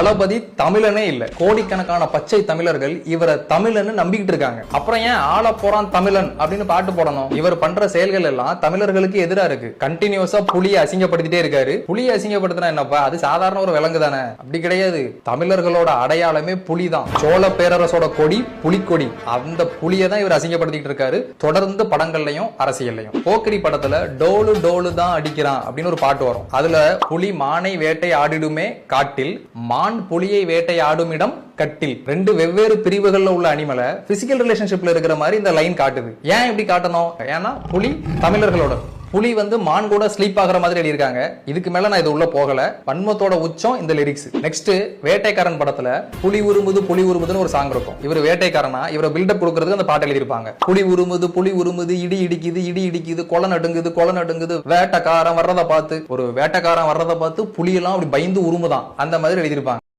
தளபதி தமிழனே இல்ல, கோடிக்கணக்கான பச்சை தமிழர்கள் இவரை தமிழன்னு நம்பிக்கிட்டு இருக்காங்க. அப்புறம் ஏன் ஆள போறான் தமிழன் அப்படின்னு பாட்டு போடணும்? இவர் பண்ற செயல்கள் எல்லாம் தமிழர்களுக்கு எதிரா இருக்கு. கண்டினியூஸா புலியை அசிங்கப்படுத்திட்டே இருக்காரு. புலியை அசிங்கப்படுத்தினா என்னப்பா, அது சாதாரண ஒரு விலங்கு தானே? அப்படி கிடையாது. தமிழர்களோட அடையாளமே புலி தான். சோழ பேரரசோட கொடி புலிக்கொடி. அந்த புலியை தான் இவர் அசிங்கப்படுத்திட்டு இருக்காரு தொடர்ந்து படங்கள்லயும் அரசியல்லையும். போக்கிரி படத்துல டோலு டோலு தான் அடிக்கிறான் அப்படின்னு ஒரு பாட்டு வரும். அதுல புலி மானை வேட்டை ஆடிடுமே காட்டில், மான் புலியை வேட்டை ஆடும் இடம் கட்டில். ரெண்டு வெவ்வேறு பிரிவுகள்ல உள்ள அனிமலை பிசிக்கல் ரிலேஷன்ஷிப்ல இருக்கிற மாதிரி இந்த லைன் காட்டுது. ஏன் இப்படி காட்டணும்? ஏன்னா புலி தமிழர்களோட, புலி மான் கூட ஸ்லீப் ஆகிற மாதிரி எழுதியிருக்காங்க. இதுக்கு மேல நான் இது உள்ள போகல. வன்மத்தோட உச்சம் இந்த லிரிக்ஸ். நெக்ஸ்ட் வேட்டைக்காரன் படத்துல புலி உருமுதுன்னு ஒரு சாங் இருக்கும். இவர் வேட்டைக்காரனா இவரை பில்டப் கொடுக்கறதுக்கு அந்த பாட்டு எழுதியிருப்பாங்க. புலி உருமுது இடி இடிக்குது கொலை நடுங்குது வேட்டைக்காரன் வர்றதை பார்த்து, ஒரு வேட்டைக்காரன் வர்றதை பார்த்து புலியெல்லாம் அப்படி பயந்து உருமுதான், அந்த மாதிரி எழுதியிருப்பாங்க.